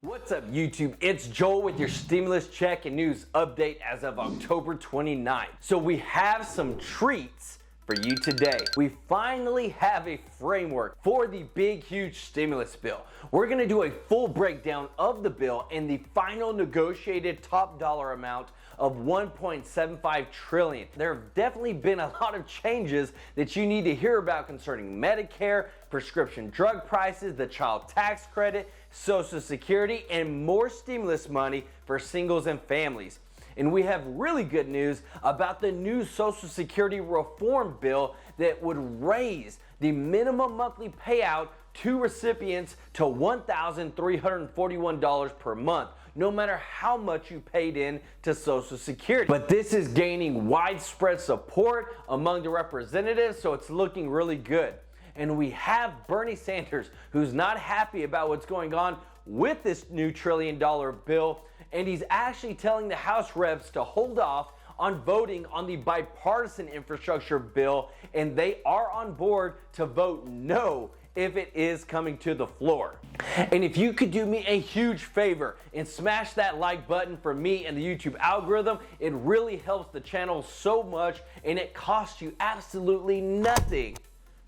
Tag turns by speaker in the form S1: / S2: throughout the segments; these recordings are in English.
S1: What's up, YouTube? It's Joel with your stimulus check and news update as of October 29th. So we have some treats for you today. We finally have a framework for the big, huge stimulus bill. We're gonna do a full breakdown of the bill and the final negotiated top dollar amount of 1.75 trillion. There have definitely been a lot of changes that you need to hear about concerning Medicare, prescription drug prices, the child tax credit, Social Security, and more stimulus money for singles and families. And we have really good news about the new Social Security reform bill that would raise the minimum monthly payout to recipients to $1,341 per month, no matter how much you paid in to Social Security. But this is gaining widespread support among the representatives, so it's looking really good. And we have Bernie Sanders, who's not happy about what's going on with this new $1 trillion bill, and he's actually telling the House reps to hold off on voting on the bipartisan infrastructure bill, and they are on board to vote no if it is coming to the floor. And if you could do me a huge favor and smash that like button for me and the YouTube algorithm, it really helps the channel so much, and it costs you absolutely nothing.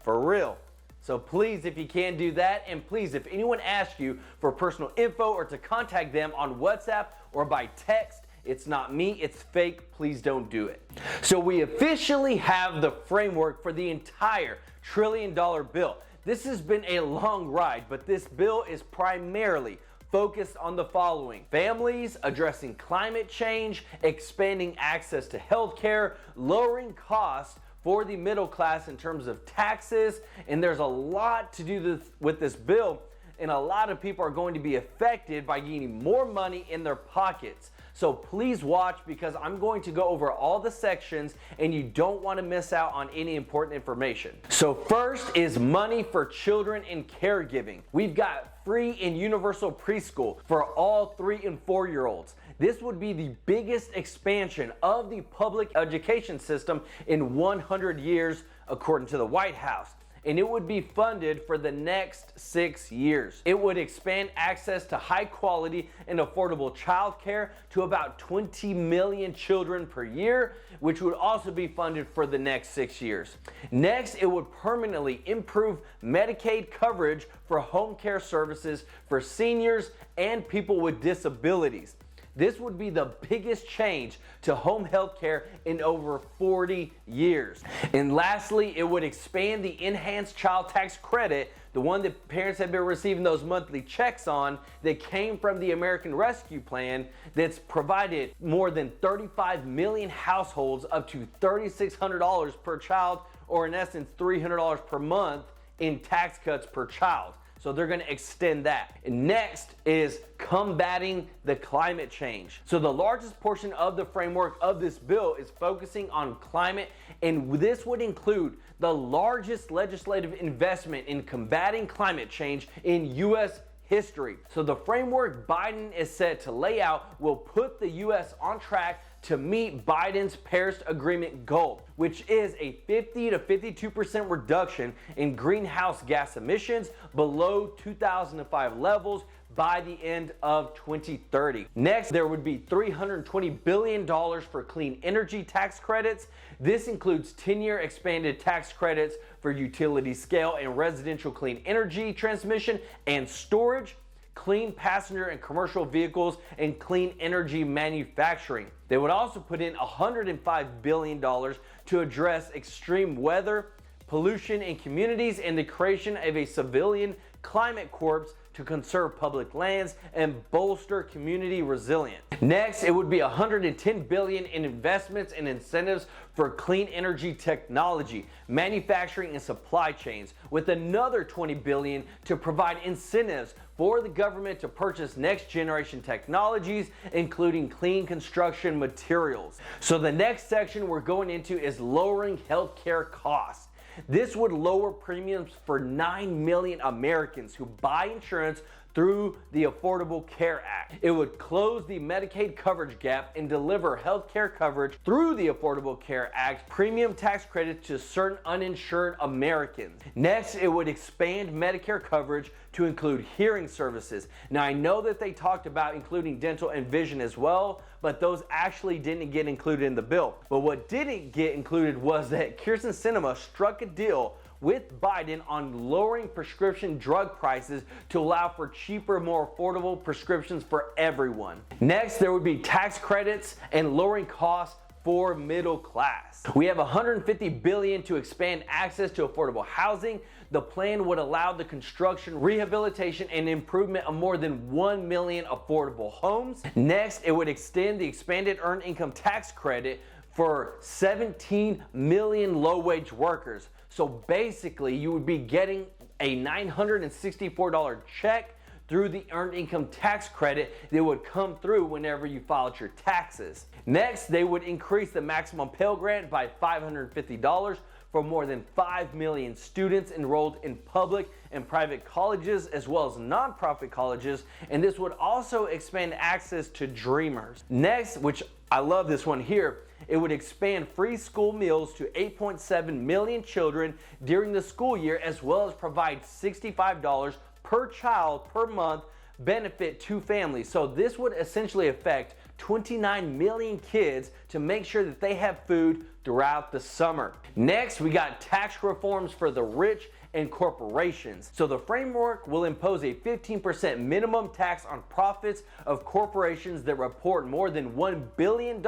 S1: For real. So please, if you can, do that. And please, if anyone asks you for personal info or to contact them on WhatsApp or by text, it's not me, it's fake. Please don't do it. So we officially have the framework for the entire $1 trillion bill. This has been a long ride, but this bill is primarily focused on the following: families, addressing climate change, expanding access to healthcare, lowering costs for the middle class in terms of taxes. And there's a lot to do with this bill, and a lot of people are going to be affected by getting more money in their pockets. So please watch, because I'm going to go over all the sections and you don't want to miss out on any important information. So first is money for children and caregiving. We've got free and universal preschool for all 3 and 4-year-olds. This would be the biggest expansion of the public education system in 100 years, according to the White House. And it would be funded for the next 6 years. It would expand access to high quality and affordable childcare to about 20 million children per year, which would also be funded for the next 6 years. Next, it would permanently improve Medicaid coverage for home care services for seniors and people with disabilities. This would be the biggest change to home health care in over 40 years. And lastly, it would expand the enhanced child tax credit, the one that parents have been receiving those monthly checks on, that came from the American Rescue Plan, that's provided more than 35 million households up to $3,600 per child, or in essence $300 per month in tax cuts per child. So they're going to extend that. And next is combating the climate change. So the largest portion of the framework of this bill is focusing on climate, and this would include the largest legislative investment in combating climate change in U.S. history. So the framework Biden is set to lay out will put the U.S. on track to meet Biden's Paris Agreement goal, which is a 50 to 52% reduction in greenhouse gas emissions below 2005 levels by the end of 2030. Next, there would be $320 billion for clean energy tax credits. This includes 10-year expanded tax credits for utility scale and residential clean energy transmission and storage, clean passenger and commercial vehicles, and clean energy manufacturing. They would also put in $105 billion to address extreme weather, pollution in communities, and the creation of a civilian climate corps to conserve public lands and bolster community resilience. Next, it would be $110 billion in investments and incentives for clean energy technology, manufacturing, and supply chains, with another $20 billion to provide incentives for the government to purchase next generation technologies, including clean construction materials. So the next section we're going into is lowering healthcare costs. This would lower premiums for 9 million Americans who buy insurance through the Affordable Care Act. It would close the Medicaid coverage gap and deliver health care coverage through the Affordable Care Act, premium tax credits to certain uninsured Americans. Next, it would expand Medicare coverage to include hearing services. Now, I know that they talked about including dental and vision as well, but those actually didn't get included in the bill. But what didn't get included was that Kyrsten Sinema struck a deal with Biden on lowering prescription drug prices to allow for cheaper, more affordable prescriptions for everyone. Next, there would be tax credits and lowering costs for middle class. We have $150 billion to expand access to affordable housing. The plan would allow the construction, rehabilitation, and improvement of more than 1 million affordable homes. Next, it would extend the expanded earned income tax credit for 17 million low-wage workers. So basically, you would be getting a $964 check through the earned income tax credit that would come through whenever you filed your taxes. Next, they would increase the maximum Pell Grant by $550 for more than 5 million students enrolled in public and private colleges as well as nonprofit colleges, and this would also expand access to Dreamers. Next, which I love this one here, it would expand free school meals to 8.7 million children during the school year, as well as provide $65 per child per month benefit to families. So this would essentially affect 29 million kids to make sure that they have food throughout the summer. Next, we got tax reforms for the rich and corporations. So the framework will impose a 15% minimum tax on profits of corporations that report more than $1 billion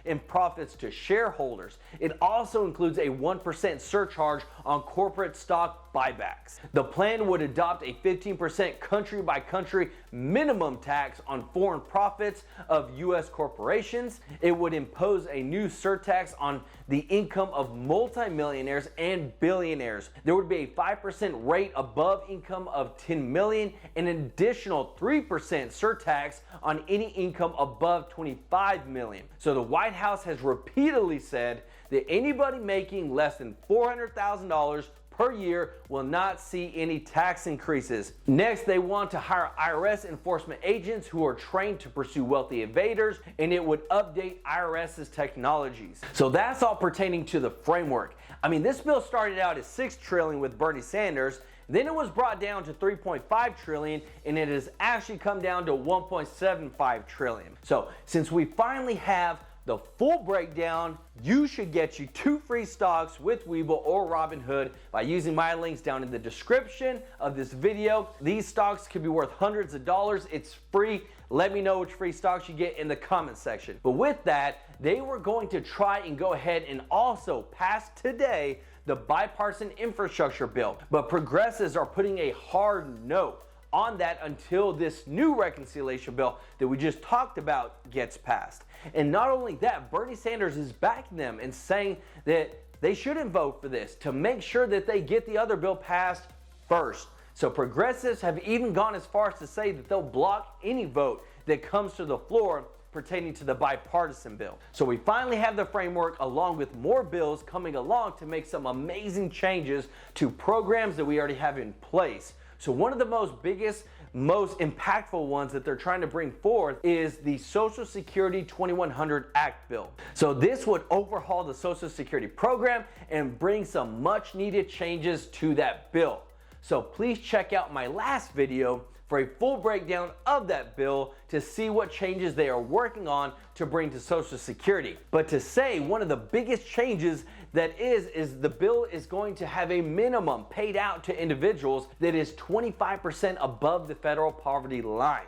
S1: in profits to shareholders. It also includes a 1% surcharge on corporate stock buybacks. The plan would adopt a 15% country by country minimum tax on foreign profits of U.S. corporations. It would impose a new surtax on the income of multimillionaires and billionaires. There would be a 5% rate above income of 10 million and an additional 3% surtax on any income above 25 million. So the White House has repeatedly said that anybody making less than $400,000 per year will not see any tax increases. Next, they want to hire IRS enforcement agents who are trained to pursue wealthy evaders, and it would update IRS's technologies. So that's all pertaining to the framework. I mean, this bill started out at $6 trillion with Bernie Sanders, then it was brought down to $3.5 trillion, and it has actually come down to $1.75 trillion. So since we finally have the full breakdown, you should get you 2 free stocks with Webull or Robinhood by using my links down in the description of this video. These stocks could be worth hundreds of dollars. It's free. Let me know which free stocks you get in the comment section. But with that, they were going to try and go ahead and also pass today the bipartisan infrastructure bill. But progressives are putting a hard no on that until this new reconciliation bill that we just talked about gets passed. And not only that, Bernie Sanders is backing them and saying that they shouldn't vote for this to make sure that they get the other bill passed first. So progressives have even gone as far as to say that they'll block any vote that comes to the floor pertaining to the bipartisan bill. So we finally have the framework along with more bills coming along to make some amazing changes to programs that we already have in place. So one of the biggest, most impactful ones that they're trying to bring forth is the Social Security 2100 Act bill. So this would overhaul the Social Security program and bring some much needed changes to that bill. So please check out my last video for a full breakdown of that bill to see what changes they are working on to bring to Social Security. But to say one of the biggest changes that is the bill is going to have a minimum paid out to individuals that is 25% above the federal poverty line.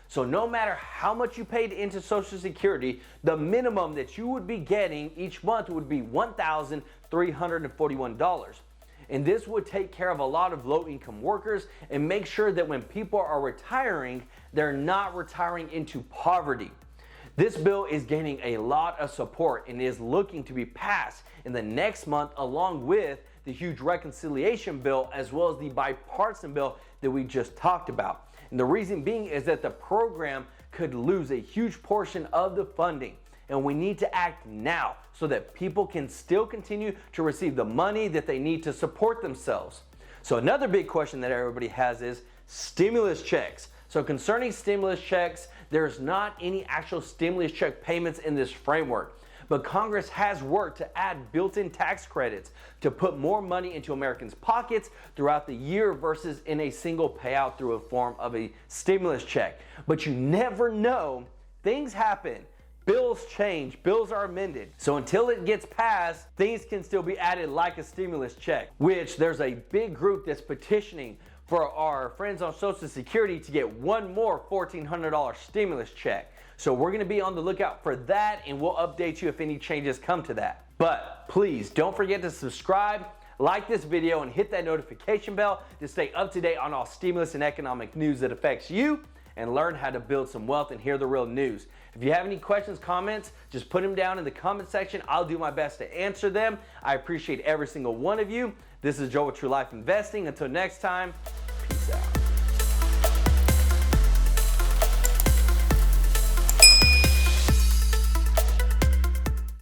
S1: So no matter how much you paid into Social Security, the minimum that you would be getting each month would be $1,341. And this would take care of a lot of low-income workers and make sure that when people are retiring, they're not retiring into poverty. This bill is gaining a lot of support and is looking to be passed in the next month along with the huge reconciliation bill as well as the bipartisan bill that we just talked about. And the reason being is that the program could lose a huge portion of the funding. And we need to act now so that people can still continue to receive the money that they need to support themselves. So another big question that everybody has is, stimulus checks. So concerning stimulus checks, there's not any actual stimulus check payments in this framework. But Congress has worked to add built-in tax credits to put more money into Americans' pockets throughout the year versus in a single payout through a form of a stimulus check. But you never know. Things happen. Bills change, bills are amended. So until it gets passed, things can still be added like a stimulus check, which there's a big group that's petitioning for our friends on Social Security to get one more $1,400 stimulus check. So we're gonna be on the lookout for that, and we'll update you if any changes come to that. But please don't forget to subscribe, like this video, and hit that notification bell to stay up to date on all stimulus and economic news that affects you, and learn how to build some wealth and hear the real news. If you have any questions, comments, just put them down in the comment section. I'll do my best to answer them. I appreciate every single one of you. This is Joe with True Life Investing. Until next time, peace out.